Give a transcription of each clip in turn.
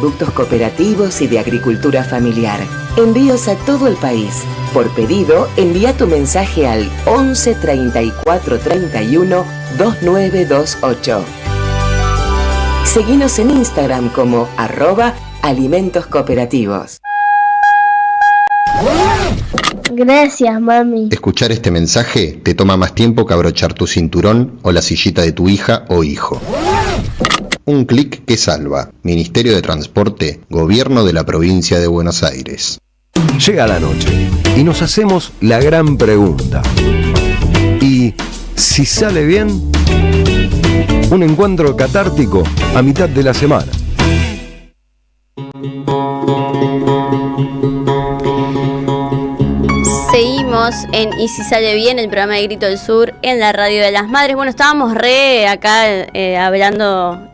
Productos cooperativos y de agricultura familiar. Envíos a todo el país. Por pedido, envía tu mensaje al 11 34 31 2928. Seguinos en Instagram como @alimentos cooperativos. Gracias, mami. Escuchar este mensaje te toma más tiempo que abrochar tu cinturón o la sillita de tu hija o hijo. Un clic que salva. Ministerio de Transporte, Gobierno de la Provincia de Buenos Aires. Llega la noche y nos hacemos la gran pregunta. ¿Y si sale bien? Un encuentro catártico a mitad de la semana. Seguimos en Y si sale bien, el programa de Grito del Sur en la Radio de las Madres. Bueno, estábamos acá hablando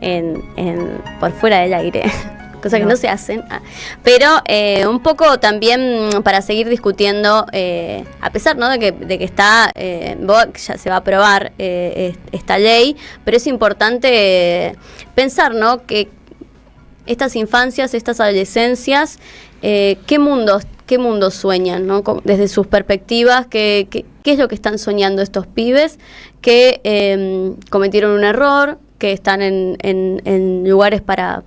por fuera del aire, cosas que no se hacen, pero un poco también para seguir discutiendo, a pesar, ¿no?, de que está, ya se va a aprobar esta ley, pero es importante pensar, ¿no?, que estas infancias, estas adolescencias, ¿qué mundos sueñan, ¿no?, desde sus perspectivas? ¿Qué es lo que están soñando estos pibes que cometieron un error, que están en lugares para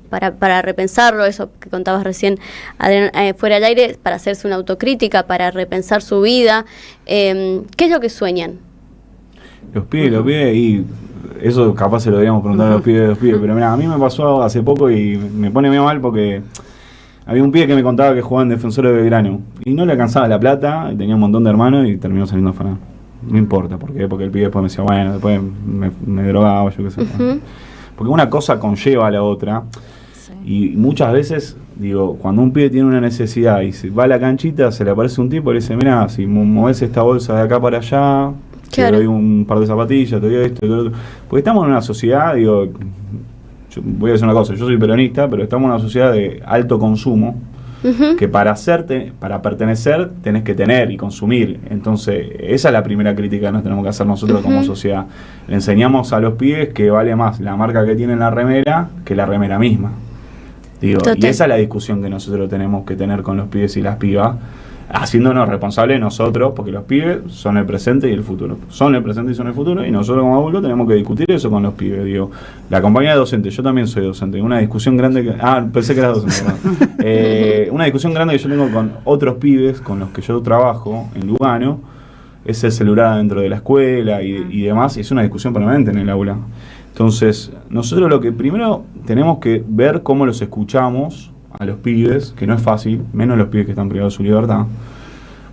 repensarlo, eso que contabas recién, Adrián, fuera del aire, para hacerse una autocrítica, para repensar su vida? ¿Qué es lo que sueñan? Los pibes, y eso capaz se lo deberíamos preguntar a los pibes, pero mira, a mí me pasó hace poco y me pone medio mal porque había un pibe que me contaba que jugaba en Defensor de Belgrano y no le alcanzaba la plata, tenía un montón de hermanos y terminó saliendo afuera. No importa, ¿por qué? Porque el pibe después me decía, bueno, después me drogaba, yo qué sé. Porque una cosa conlleva a la otra. Sí. Y muchas veces, digo, cuando un pibe tiene una necesidad y se va a la canchita, se le aparece un tipo y le dice, mirá, si movés esta bolsa de acá para allá, claro, te doy un par de zapatillas, te doy esto y lo otro. Porque estamos en una sociedad, digo, yo voy a decir una cosa, yo soy peronista, pero estamos en una sociedad de alto consumo, que para pertenecer tenés que tener y consumir. Entonces esa es la primera crítica que nos tenemos que hacer nosotros como sociedad. Le enseñamos a los pibes que vale más la marca que tiene en la remera que la remera misma, digo. Y esa es la discusión que nosotros tenemos que tener con los pibes y las pibas, haciéndonos responsables nosotros, porque los pibes son el presente y el futuro. Son el presente y son el futuro, y nosotros como adultos tenemos que discutir eso con los pibes. Digo, la compañía de docentes, yo también soy docente, una discusión grande que... pensé que eras docente. Una discusión grande que yo tengo con otros pibes con los que yo trabajo en Lugano, es el celular dentro de la escuela y demás, y es una discusión permanente en el aula. Entonces, nosotros lo que primero tenemos que ver cómo los escuchamos a los pibes, que no es fácil, menos los pibes que están privados de su libertad,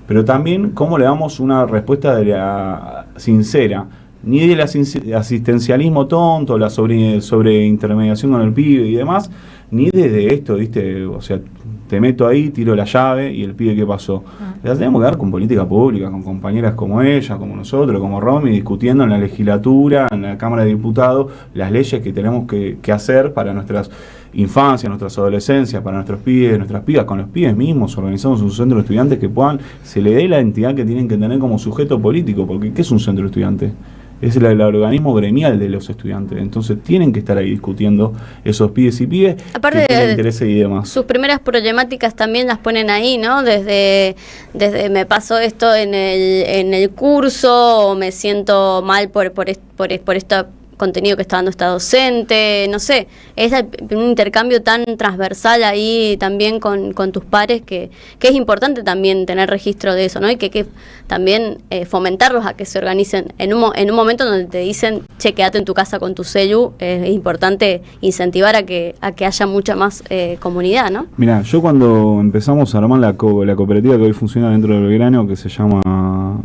pero también cómo le damos una respuesta sincera, ni del asistencialismo tonto, la sobreintermediación con el pibe y demás, ni desde esto, ¿viste? O sea, te meto ahí, tiro la llave y el pibe, ¿qué pasó? La tenemos que dar con política pública, con compañeras como ella, como nosotros, como Romy, discutiendo en la legislatura, en la Cámara de Diputados, las leyes que tenemos que hacer para nuestras infancias, nuestras adolescencias, para nuestros pibes, nuestras pibas, con los pibes mismos. Organizamos un centro de estudiantes que se le dé la entidad que tienen que tener como sujeto político, porque ¿qué es un centro de estudiantes? Es el organismo gremial de los estudiantes. Entonces tienen que estar ahí discutiendo esos pibes y pibes, aparte que tienen intereses y demás. Sus primeras problemáticas también las ponen ahí, ¿no? Desde me pasó esto en el curso, o me siento mal por este contenido que está dando esta docente, no sé, es un intercambio tan transversal ahí también con tus pares que es importante también tener registro de eso, ¿no? Y que también fomentarlos a que se organicen en un momento donde te dicen, che, quédate en tu casa con tu celu. Es importante incentivar a que haya mucha más comunidad, ¿no? Mira, yo cuando empezamos a armar la cooperativa que hoy funciona dentro del Belgrano, que se llama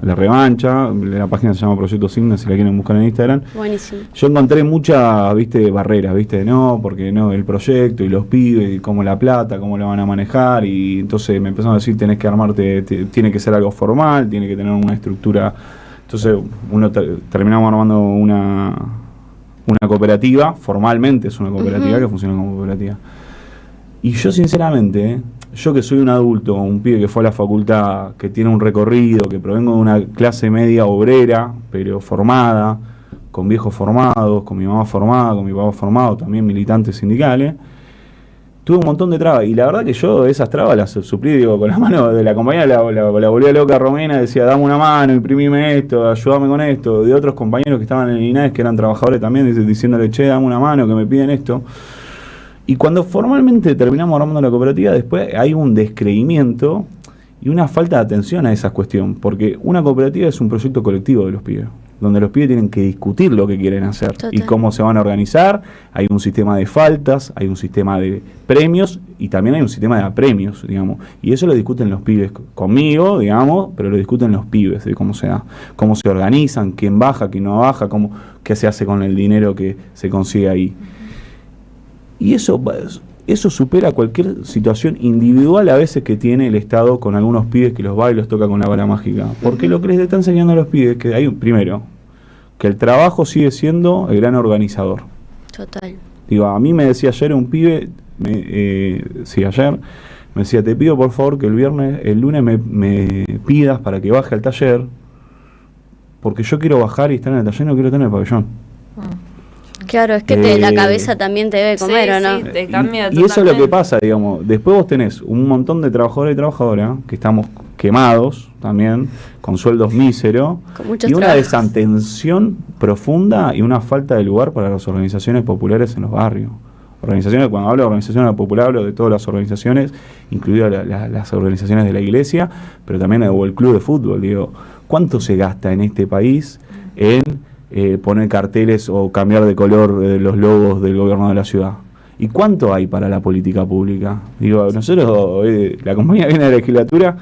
La Revancha, la página se llama Proyecto Signa, si la quieren buscar en Instagram. Buenísimo. Yo encontré muchas, barreras, no, porque no, el proyecto y los pibes, y cómo la plata, cómo la van a manejar, y entonces me empezaron a decir, tenés que armarte, tiene que ser algo formal, tiene que tener una estructura. Entonces terminamos armando una cooperativa, formalmente es una cooperativa que funciona como cooperativa. Y yo sinceramente, yo que soy un adulto, un pibe que fue a la facultad, que tiene un recorrido, que provengo de una clase media obrera, pero formada, con viejos formados, con mi mamá formada, con mi papá formado, también militantes sindicales, tuve un montón de trabas, y la verdad que yo esas trabas las suplí, digo, con la mano de la compañera, la volvía loca Romina, decía, dame una mano, imprimime esto, ayúdame con esto, de otros compañeros que estaban en el INAES, que eran trabajadores también, diciéndole, che, dame una mano, que me piden esto. Y cuando formalmente terminamos armando la cooperativa, después hay un descreimiento y una falta de atención a esa cuestión, porque una cooperativa es un proyecto colectivo de los pibes, donde los pibes tienen que discutir lo que quieren hacer. Total. Y cómo se van a organizar. Hay un sistema de faltas, hay un sistema de premios y también hay un sistema de apremios, digamos. Y eso lo discuten los pibes conmigo, digamos, pero lo discuten los pibes de cómo se da, cómo se organizan, quién baja, quién no baja, qué se hace con el dinero que se consigue ahí. Y eso supera cualquier situación individual a veces que tiene el Estado con algunos pibes que los va y los toca con la vara mágica. Porque lo que les está enseñando a los pibes, que hay primero, que el trabajo sigue siendo el gran organizador. Total. Digo, a mí me decía ayer un pibe, ayer, me decía, te pido por favor que el lunes me pidas para que baje al taller, porque yo quiero bajar y estar en el taller, no quiero estar en el pabellón. Claro, es que la cabeza también te debe comer, ¿o no? Sí, te cambia y eso es lo que pasa, digamos. Después vos tenés un montón de trabajadores y trabajadoras que estamos quemados también, con sueldos míseros, y una desatención profunda y una falta de lugar para las organizaciones populares en los barrios. Organizaciones, cuando hablo de organizaciones populares, hablo de todas las organizaciones, incluidas las organizaciones de la iglesia, pero también el club de fútbol. Digo, ¿cuánto se gasta en este país en poner carteles o cambiar de color los logos del gobierno de la ciudad? ¿Y cuánto hay para la política pública? Digo, nosotros, la compañía viene de la legislatura,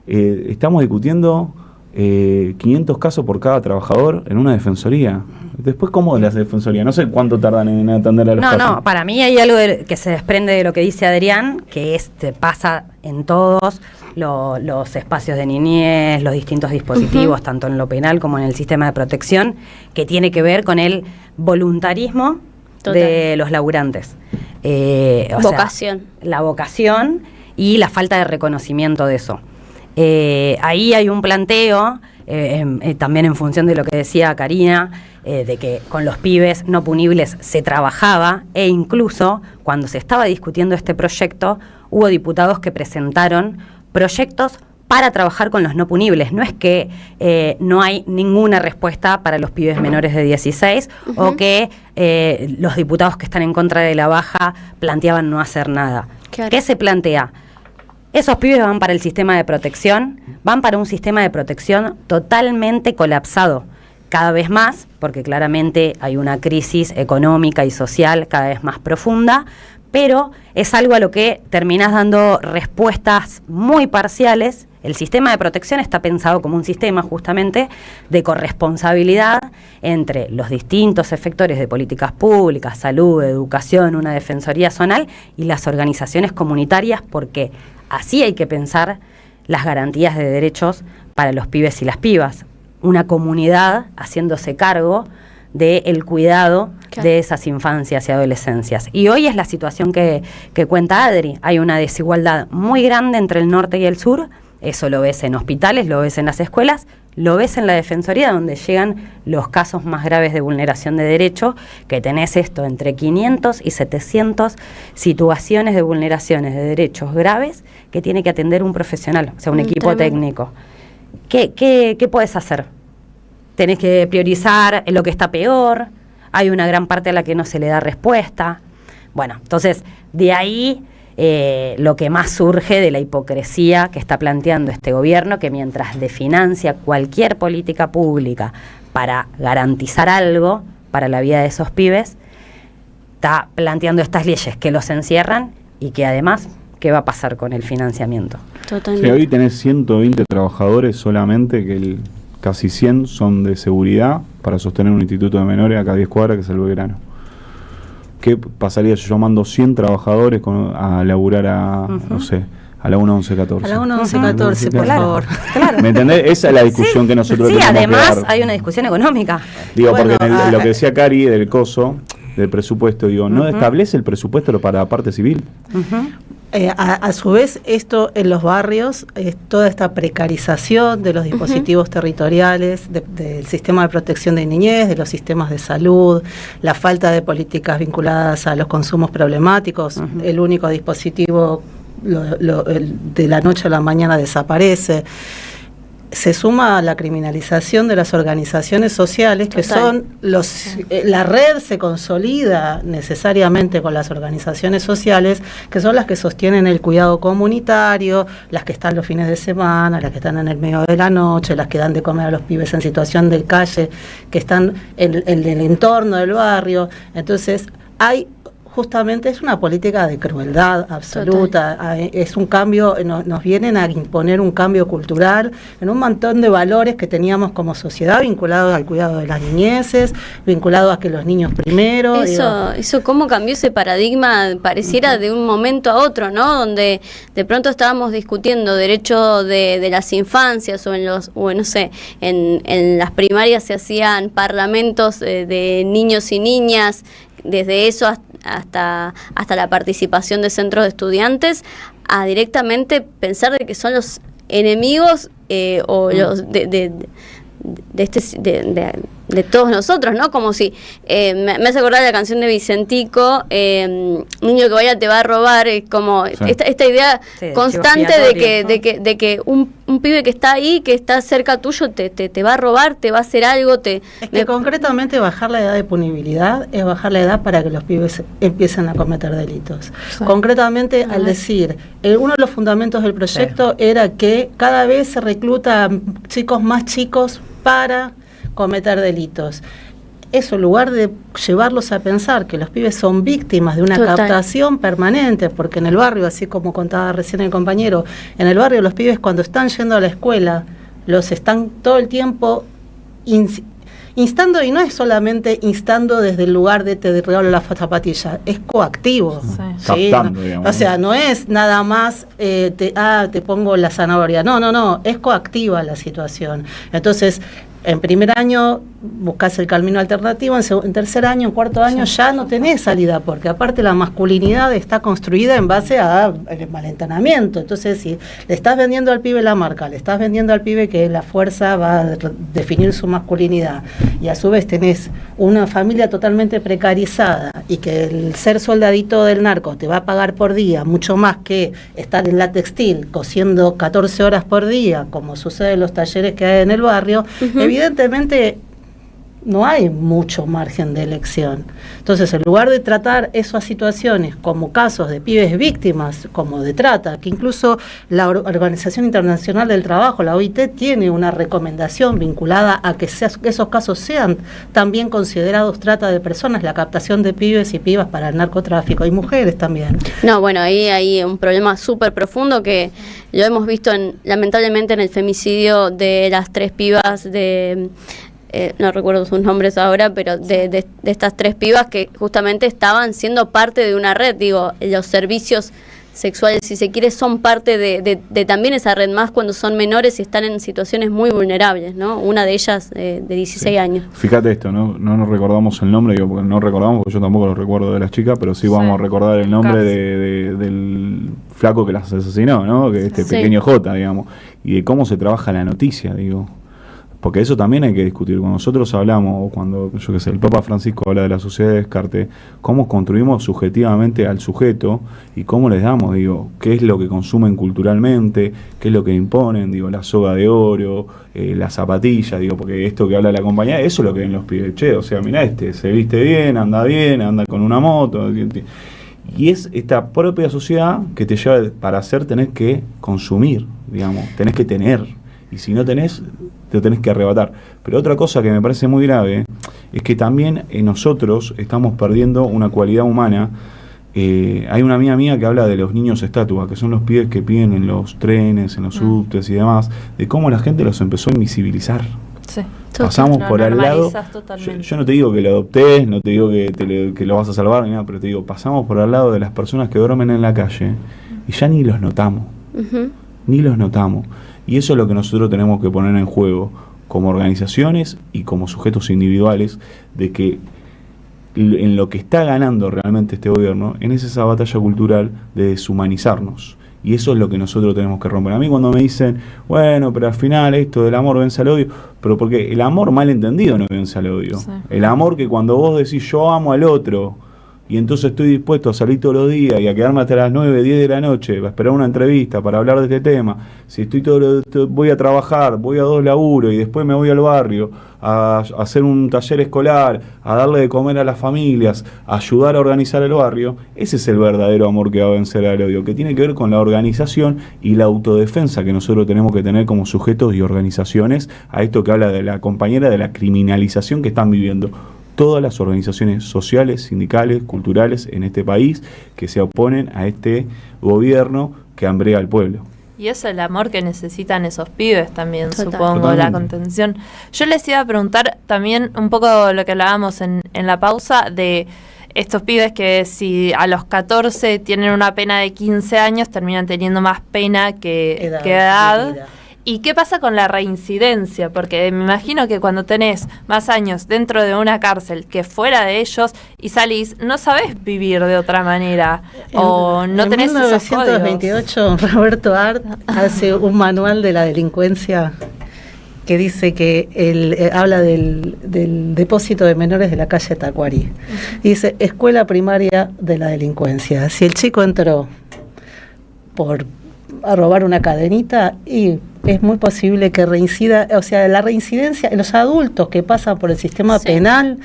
estamos discutiendo 500 casos por cada trabajador en una defensoría. Después, ¿cómo las defensorías? No sé cuánto tardan en atender a los casos. No, para mí hay algo que se desprende de lo que dice Adrián, que pasa en todos los espacios de niñez, los distintos dispositivos, tanto en lo penal como en el sistema de protección, que tiene que ver con el voluntarismo de los laburantes. Vocación. La vocación y la falta de reconocimiento de eso. Ahí hay un planteo, también en función de lo que decía Karina, de que con los pibes no punibles se trabajaba, e incluso cuando se estaba discutiendo este proyecto, hubo diputados que presentaron proyectos para trabajar con los no punibles. No es que no hay ninguna respuesta para los pibes menores de 16 o que los diputados que están en contra de la baja planteaban no hacer nada. Claro. ¿Qué se plantea? Esos pibes van para el sistema de protección, van para un sistema de protección totalmente colapsado, cada vez más, porque claramente hay una crisis económica y social cada vez más profunda, pero es algo a lo que terminás dando respuestas muy parciales. El sistema de protección está pensado como un sistema justamente de corresponsabilidad entre los distintos efectores de políticas públicas, salud, educación, una defensoría zonal y las organizaciones comunitarias, porque así hay que pensar las garantías de derechos para los pibes y las pibas. Una comunidad haciéndose cargo del cuidado de esas infancias y adolescencias. Y hoy es la situación que cuenta Adri. Hay una desigualdad muy grande entre el norte y el sur. Eso lo ves en hospitales, lo ves en las escuelas, lo ves en la defensoría, donde llegan los casos más graves de vulneración de derechos, que tenés esto entre 500 y 700 situaciones de vulneraciones de derechos graves que tiene que atender un profesional, o sea, un equipo técnico. ¿Qué puedes hacer? Tenés que priorizar lo que está peor, hay una gran parte a la que no se le da respuesta. Bueno, entonces, de ahí lo que más surge de la hipocresía que está planteando este gobierno, que mientras desfinancia cualquier política pública para garantizar algo para la vida de esos pibes, está planteando estas leyes que los encierran y que además, ¿qué va a pasar con el financiamiento? Totalmente. Sí, hoy tenés 120 trabajadores solamente, que casi 100 son de seguridad para sostener un instituto de menores acá a 10 cuadras, que es el Belgrano. ¿Qué pasaría si yo mando 100 trabajadores a laburar no sé, a la 1114? A la 1114, por favor. Claro. ¿Me entendés? Esa es la discusión que nosotros tenemos que dar. Sí, además hay una discusión económica. Digo, bueno, porque lo que decía Cari del coso, del presupuesto, digo, no establece el presupuesto para la parte civil. A su vez, esto en los barrios, toda esta precarización de los dispositivos territoriales, del sistema de protección de niñez, de los sistemas de salud, la falta de políticas vinculadas a los consumos problemáticos, el único dispositivo de la noche a la mañana desaparece. Se suma a la criminalización de las organizaciones sociales, que son la red se consolida necesariamente con las organizaciones sociales, que son las que sostienen el cuidado comunitario, las que están los fines de semana, las que están en el medio de la noche, las que dan de comer a los pibes en situación de calle, que están en el entorno del barrio. Entonces, justamente es una política de crueldad absoluta. Es un cambio, nos vienen a imponer un cambio cultural en un montón de valores que teníamos como sociedad, vinculados al cuidado de las niñeces, vinculados a que los niños primero. Eso cómo cambió ese paradigma, pareciera de un momento a otro, ¿no? Donde de pronto estábamos discutiendo derecho de las infancias, o no sé, en las primarias se hacían parlamentos de niños y niñas, desde eso hasta la participación de centros de estudiantes, a directamente pensar de que son los enemigos o los de todos nosotros, ¿no? Como si me hace acordar la canción de Vicentico, niño que vaya te va a robar, como esta idea constante de que un pibe que está ahí, que está cerca tuyo, te va a robar, te va a hacer algo. Concretamente bajar la edad de punibilidad es bajar la edad para que los pibes empiecen a cometer delitos. Concretamente, al decir, uno de los fundamentos del proyecto era que cada vez se reclutan chicos más chicos para cometer delitos. Eso, en lugar de llevarlos a pensar que los pibes son víctimas de una captación permanente, porque en el barrio, así como contaba recién el compañero, en el barrio los pibes cuando están yendo a la escuela, los están todo el tiempo instando, y no es solamente instando desde el lugar de te regalo la zapatilla, es coactivo. ¿Sí? Captando, digamos. O sea, no es nada más te pongo la zanahoria. No, es coactiva la situación. Entonces, en primer año buscas el camino alternativo, en tercer año, en cuarto año ya no tenés salida, porque aparte la masculinidad está construida en base al malentenamiento. Entonces, si le estás vendiendo al pibe la marca, le estás vendiendo al pibe que la fuerza va a definir su masculinidad, y a su vez tenés una familia totalmente precarizada, y que el ser soldadito del narco te va a pagar por día mucho más que estar en la textil cosiendo 14 horas por día, como sucede en los talleres que hay en el barrio, evidentemente no hay mucho margen de elección. Entonces, en lugar de tratar esas situaciones como casos de pibes víctimas, como de trata, que incluso la Organización Internacional del Trabajo, la OIT, tiene una recomendación vinculada a que esos casos sean también considerados trata de personas, la captación de pibes y pibas para el narcotráfico, y mujeres también. No, bueno, ahí hay un problema súper profundo que lo hemos visto lamentablemente en el femicidio de las 3 pibas no recuerdo sus nombres ahora, pero de estas 3 pibas que justamente estaban siendo parte de una red. Digo, los servicios sexuales, si se quiere, son parte de también esa red, más cuando son menores y están en situaciones muy vulnerables, ¿no? Una de ellas de 16 años. Fíjate esto, no nos recordamos el nombre, digo, porque no recordamos, porque yo tampoco lo recuerdo de las chicas, pero sí vamos a recordar el nombre del flaco que las asesinó, ¿no? Que pequeño J, digamos, y de cómo se trabaja la noticia, digo. Porque eso también hay que discutir. Cuando nosotros hablamos, o cuando, el Papa Francisco habla de la sociedad de Descartes, cómo construimos subjetivamente al sujeto y cómo les damos, digo, qué es lo que consumen culturalmente, qué es lo que imponen, digo, la soga de oro, la zapatilla, digo, porque esto que habla la compañía, eso es lo que ven los pibes. Che, o sea, mirá, se viste bien, anda con una moto. Y es esta propia sociedad que te lleva, para hacer tenés que consumir, digamos, tenés que tener. Y si no tenés, te tenés que arrebatar. Pero otra cosa que me parece muy grave es que también nosotros estamos perdiendo una cualidad humana. Hay una amiga mía que habla de los niños estatua, que son los pibes que piden en los trenes, en los subtes y demás, de cómo la gente los empezó a invisibilizar. Sí. Pasamos por al lado. Yo no te digo que lo adoptés, no te digo que lo vas a salvar ni nada, pero te digo, pasamos por al lado de las personas que duermen en la calle y ya ni los notamos. Ni los notamos. Y eso es lo que nosotros tenemos que poner en juego como organizaciones y como sujetos individuales, de que en lo que está ganando realmente este gobierno, es esa batalla cultural de deshumanizarnos. Y eso es lo que nosotros tenemos que romper. A mí cuando me dicen, bueno, pero al final esto del amor vence al odio, pero porque el amor mal entendido no vence al odio. Sí. El amor que cuando vos decís yo amo al otro, y entonces estoy dispuesto a salir todos los días y a quedarme hasta las 9, 10 de la noche, a esperar una entrevista para hablar de este tema, si voy a trabajar, voy a 2 laburos y después me voy al barrio a hacer un taller escolar, a darle de comer a las familias, a ayudar a organizar el barrio, ese es el verdadero amor que va a vencer al odio, que tiene que ver con la organización y la autodefensa que nosotros tenemos que tener como sujetos y organizaciones a esto que habla de la compañera de la criminalización que están viviendo todas las organizaciones sociales, sindicales, culturales en este país que se oponen a este gobierno que hambrea al pueblo. Y es el amor que necesitan esos pibes también, supongo, Totalmente. la contención. Yo les iba a preguntar también un poco lo que hablábamos en la pausa de estos pibes que si a los 14 tienen una pena de 15 años, terminan teniendo más pena que edad. ¿Y qué pasa con la reincidencia? Porque me imagino que cuando tenés más años dentro de una cárcel que fuera de ellos y salís, no sabés vivir de otra manera o no tenés esos códigos. En 1928 Roberto Art hace un manual de la delincuencia que dice que habla del depósito de menores de la calle Tacuarí. Dice, escuela primaria de la delincuencia. Si el chico entró a robar una cadenita, y es muy posible que reincida, o sea, la reincidencia, los adultos que pasan por el sistema penal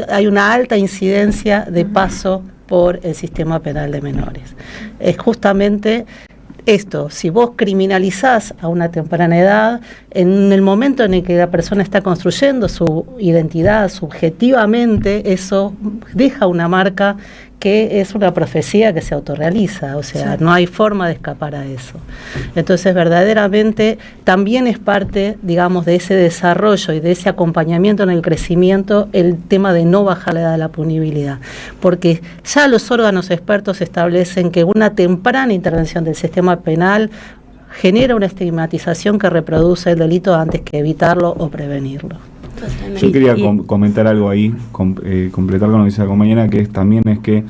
hay una alta incidencia de paso por el sistema penal de menores. Es justamente esto, si vos criminalizás a una temprana edad, en el momento en el que la persona está construyendo su identidad subjetivamente, eso deja una marca que es una profecía que se autorrealiza, o sea, no hay forma de escapar a eso. Entonces, verdaderamente, también es parte, digamos, de ese desarrollo y de ese acompañamiento en el crecimiento, el tema de no bajar la edad de la punibilidad, porque ya los órganos expertos establecen que una temprana intervención del sistema penal genera una estigmatización que reproduce el delito antes que evitarlo o prevenirlo. Yo quería comentar algo ahí, completar con lo que dice la compañera, que también es que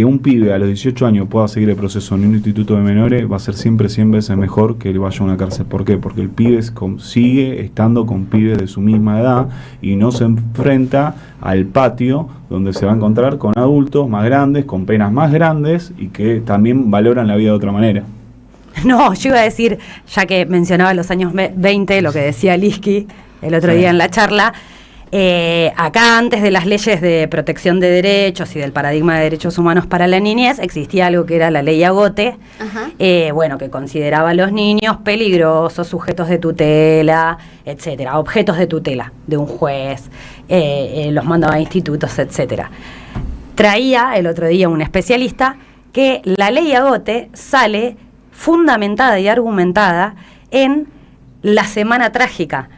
un pibe a los 18 años pueda seguir el proceso en un instituto de menores va a ser siempre 100 veces mejor que él vaya a una cárcel. ¿Por qué? Porque el pibe sigue estando con pibes de su misma edad y no se enfrenta al patio donde se va a encontrar con adultos más grandes, con penas más grandes y que también valoran la vida de otra manera. No, yo iba a decir, ya que mencionaba los años 20, lo que decía Liski el otro día en la charla, acá antes de las leyes de protección de derechos y del paradigma de derechos humanos para la niñez, existía algo que era la ley Agote, que consideraba a los niños peligrosos, sujetos de tutela, etcétera, objetos de tutela de un juez, los mandaba a institutos, etcétera. Traía el otro día un especialista que la ley Agote sale fundamentada y argumentada en la Semana Trágica.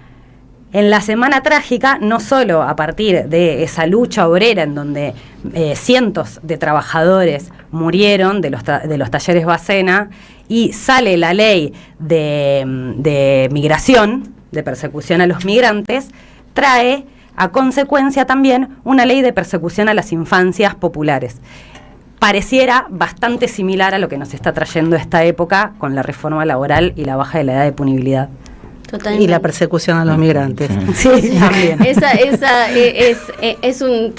En la Semana Trágica, no solo a partir de esa lucha obrera en donde cientos de trabajadores murieron de los talleres Bacena, y sale la ley de migración, de persecución a los migrantes, trae a consecuencia también una ley de persecución a las infancias populares. Pareciera bastante similar a lo que nos está trayendo esta época con la reforma laboral y la baja de la edad de punibilidad. Totalmente. Y la persecución a los migrantes. Sí, también. Esa es una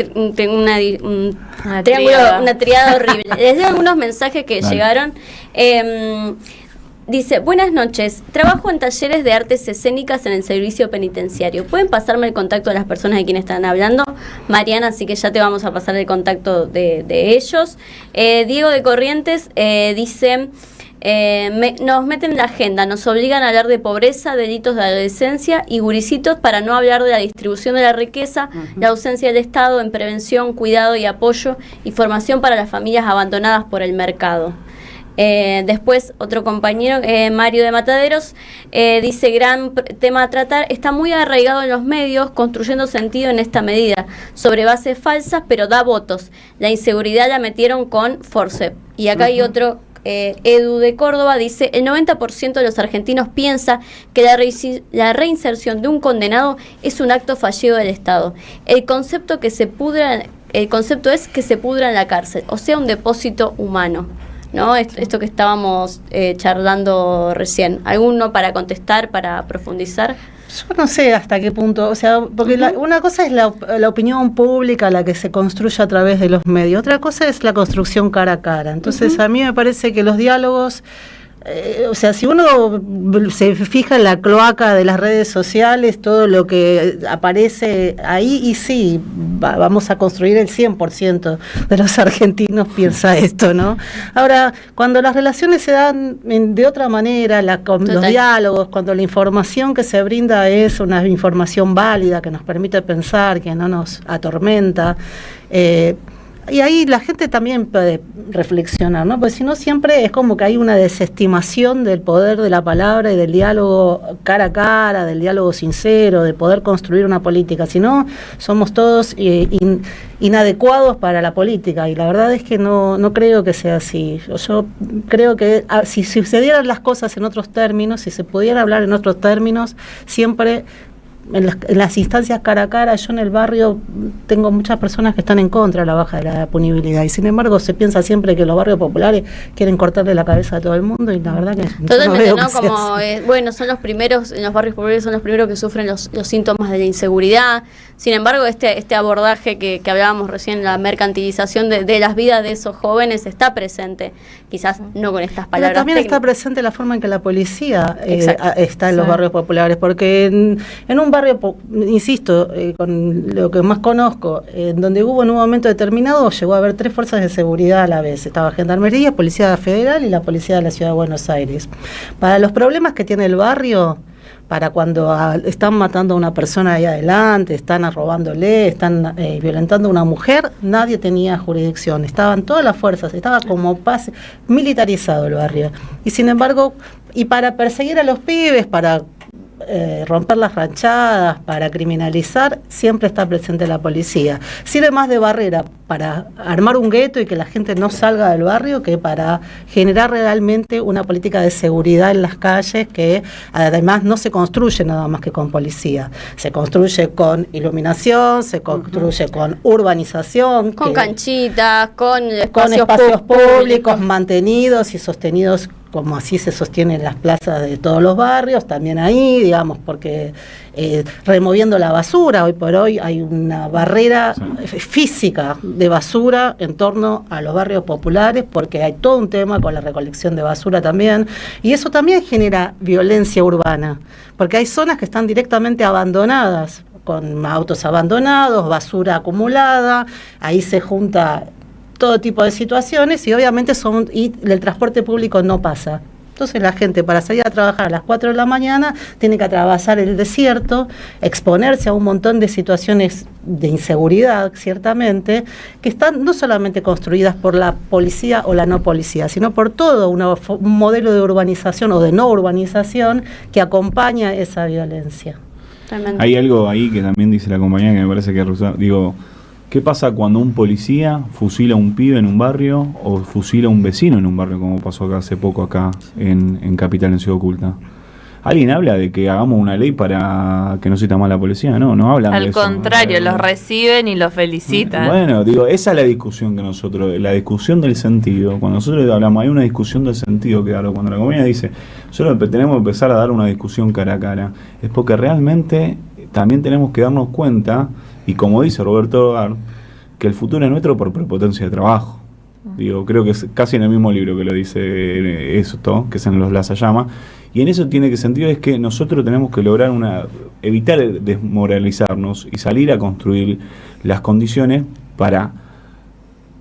triada horrible. Les doy algunos mensajes que llegaron. Dice, buenas noches, trabajo en talleres de artes escénicas en el servicio penitenciario. ¿Pueden pasarme el contacto de las personas de quienes están hablando? Mariana, así que ya te vamos a pasar el contacto de ellos. Diego de Corrientes dice... nos meten en la agenda, nos obligan a hablar de pobreza, delitos de adolescencia y guricitos para no hablar de la distribución de la riqueza, la ausencia del Estado en prevención, cuidado y apoyo y formación para las familias abandonadas por el mercado. Después otro compañero, Mario de Mataderos, dice, gran tema a tratar, está muy arraigado en los medios, construyendo sentido en esta medida, sobre bases falsas, pero da votos. La inseguridad la metieron con forceps. Y acá hay otro Edu de Córdoba dice: el 90% de los argentinos piensa que la reinserción de un condenado es un acto fallido del Estado. El concepto es que se pudra en la cárcel, o sea, un depósito humano, ¿no? Esto que estábamos charlando recién. ¿Alguno para contestar, para profundizar? Yo no sé hasta qué punto, o sea, porque una cosa es la opinión pública, la que se construye a través de los medios, otra cosa es la construcción cara a cara. Entonces, a mí me parece que los diálogos, o sea, si uno se fija en la cloaca de las redes sociales, todo lo que aparece ahí, y sí, vamos a construir el 100% de los argentinos piensa esto, ¿no? Ahora, cuando las relaciones se dan de otra manera, los diálogos, cuando la información que se brinda es una información válida, que nos permite pensar, que no nos atormenta, y ahí la gente también puede reflexionar, ¿no? Porque si no, siempre es como que hay una desestimación del poder de la palabra y del diálogo cara a cara, del diálogo sincero, de poder construir una política. Si no, somos todos inadecuados para la política, y la verdad es que no creo que sea así. Yo creo que si sucedieran las cosas en otros términos, si se pudiera hablar en otros términos, siempre en las instancias cara a cara. Yo en el barrio tengo muchas personas que están en contra de la baja de la punibilidad, y sin embargo se piensa siempre que los barrios populares quieren cortarle la cabeza a todo el mundo, y la verdad que totalmente, ¿no? Como bueno, son los primeros, en los barrios populares son los primeros que sufren los síntomas de la inseguridad. Sin embargo, este abordaje que hablábamos recién, la mercantilización de las vidas de esos jóvenes, está presente, quizás no con estas palabras. Pero también está presente la forma en que la policía está en los barrios populares, porque en un barrio, insisto, con lo que más conozco, donde hubo en un momento determinado, llegó a haber 3 fuerzas de seguridad a la vez. Estaba Gendarmería, Policía Federal y la Policía de la Ciudad de Buenos Aires. Para los problemas que tiene el barrio, para cuando están matando a una persona ahí adelante, están robándole, están violentando a una mujer, nadie tenía jurisdicción, estaban todas las fuerzas, estaba como militarizado el barrio. Y sin embargo, y para perseguir a los pibes, para romper las ranchadas, para criminalizar, siempre está presente la policía. Sirve más de barrera para armar un gueto y que la gente no salga del barrio, que para generar realmente una política de seguridad en las calles, que además no se construye nada más que con policía. Se construye con iluminación, se construye con urbanización, con canchitas, con espacios públicos mantenidos y sostenidos, como así se sostienen las plazas de todos los barrios, también ahí, digamos, porque removiendo la basura, hoy por hoy hay una barrera física de basura en torno a los barrios populares, porque hay todo un tema con la recolección de basura también, y eso también genera violencia urbana, porque hay zonas que están directamente abandonadas, con autos abandonados, basura acumulada, ahí se junta todo tipo de situaciones, y obviamente el transporte público no pasa. Entonces la gente, para salir a trabajar a las 4 de la mañana, tiene que atravesar el desierto, exponerse a un montón de situaciones de inseguridad, ciertamente, que están no solamente construidas por la policía o la no policía, sino por todo un modelo de urbanización o de no urbanización que acompaña esa violencia. Realmente. Hay algo ahí que también dice la compañía que me parece que digo, ¿qué pasa cuando un policía fusila a un pibe en un barrio o fusila a un vecino en un barrio, como pasó acá hace poco en Capital, en Ciudad Oculta? ¿Alguien habla de que hagamos una ley para que no se mal la policía? No hablan de eso. Al contrario, los reciben y los felicitan. Bueno, digo, esa es la discusión que la discusión del sentido. Cuando nosotros hablamos, hay una discusión del sentido, claro. Cuando la comunidad dice, nosotros tenemos que empezar a dar una discusión cara a cara, es porque realmente también tenemos que darnos cuenta, y como dice Roberto Hogar, que el futuro es nuestro por prepotencia de trabajo. Digo, creo que es casi en el mismo libro que lo dice esto, que es en Los Lasayama, y en eso tiene que sentido es que nosotros tenemos que lograr evitar desmoralizarnos y salir a construir las condiciones para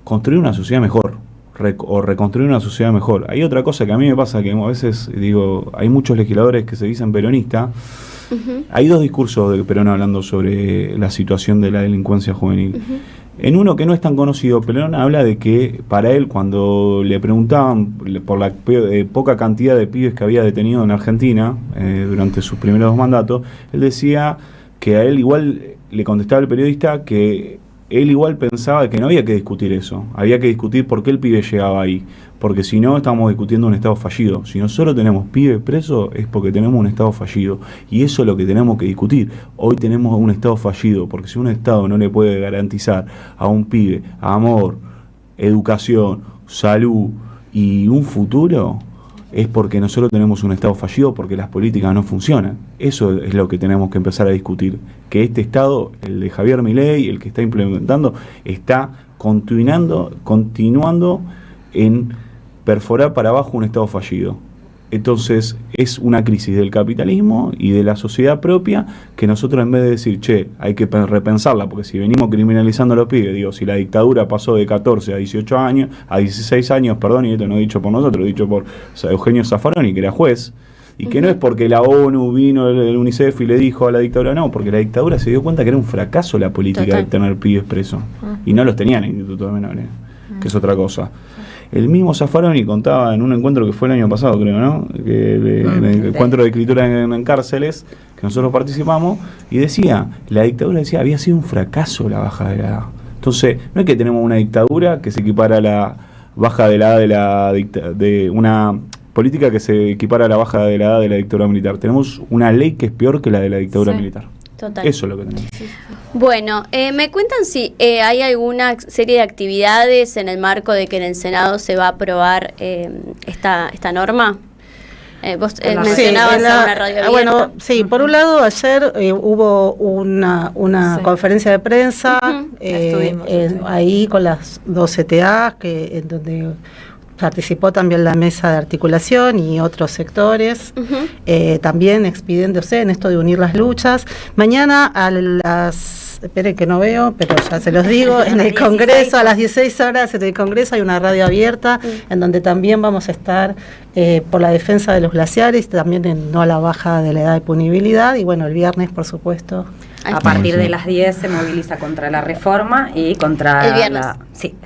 construir una sociedad mejor, o reconstruir una sociedad mejor. Hay otra cosa que a mí me pasa, que a veces digo, hay muchos legisladores que se dicen peronistas. Hay 2 discursos de Perón hablando sobre la situación de la delincuencia juvenil. En uno que no es tan conocido, Perón habla de que para él, cuando le preguntaban por la poca cantidad de pibes que había detenido en Argentina durante sus primeros 2 mandatos, él decía que a él igual le contestaba el periodista que él igual pensaba que no había que discutir eso, había que discutir por qué el pibe llegaba ahí, porque si no estamos discutiendo un Estado fallido. Si nosotros tenemos pibes presos es porque tenemos un Estado fallido, y eso es lo que tenemos que discutir. Hoy tenemos un Estado fallido, porque si un Estado no le puede garantizar a un pibe amor, educación, salud y un futuro, es porque nosotros tenemos un Estado fallido, porque las políticas no funcionan. Eso es lo que tenemos que empezar a discutir, que este Estado, el de Javier Milei, el que está implementando, está continuando en perforar para abajo un Estado fallido. Entonces es una crisis del capitalismo y de la sociedad propia, que nosotros, en vez de decir, che, hay que repensarla, porque si venimos criminalizando a los pibes, digo, si la dictadura pasó de 14 a 18 años, a 16 años, perdón, y esto no dicho por nosotros, dicho por Eugenio Zaffaroni, que era juez, y que no es porque la ONU vino, el UNICEF y le dijo a la dictadura, no, porque la dictadura se dio cuenta que era un fracaso la política de tener pibes presos, y no los tenía en el Instituto de Menores, que es otra cosa. El mismo Zaffaroni contaba en un encuentro que fue el año pasado, creo, ¿no? El encuentro de escritura en cárceles, que nosotros participamos, y decía, la dictadura decía, había sido un fracaso la baja de la edad. Entonces, no es que tenemos una dictadura que se equipara a la baja de la edad de una política que se equipara a la baja de la edad de la dictadura militar. Tenemos una ley que es peor que la de la dictadura militar. Total. Eso es lo que tenemos. Bueno, me cuentan si hay alguna serie de actividades en el marco de que en el Senado se va a aprobar esta norma. Vos mencionabas una radio abierta. Bueno, sí, por un lado ayer hubo una conferencia de prensa ahí con las 2 CTA, en donde participó también la mesa de articulación y otros sectores, también expidiéndose en esto de unir las luchas. Mañana a las, esperen que no veo, pero ya se los digo, en el Congreso, a las 16 horas en el Congreso hay una radio abierta, en donde también vamos a estar por la defensa de los glaciares, también en no a la baja de la edad de punibilidad, y bueno, el viernes, por supuesto. A partir de las 10 se moviliza contra la reforma y contra el viernes.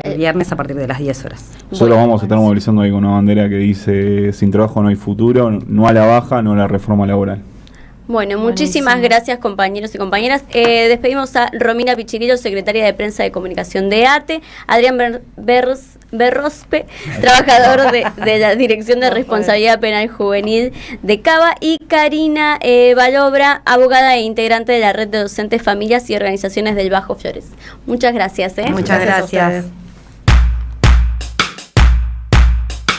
El viernes a partir de las 10 horas. Solo vamos a estar movilizando ahí con una bandera que dice, sin trabajo no hay futuro, no a la baja, no a la reforma laboral. Bueno, muchísimas gracias, compañeros y compañeras. Despedimos a Romina Pichirillo, secretaria de Prensa de Comunicación de ATE, Adrián Berrospe, trabajador de la Dirección de Responsabilidad Penal Juvenil de Cava, y Karina Balobra, abogada e integrante de la Red de Docentes, Familias y Organizaciones del Bajo Flores. Muchas gracias. Muchas gracias.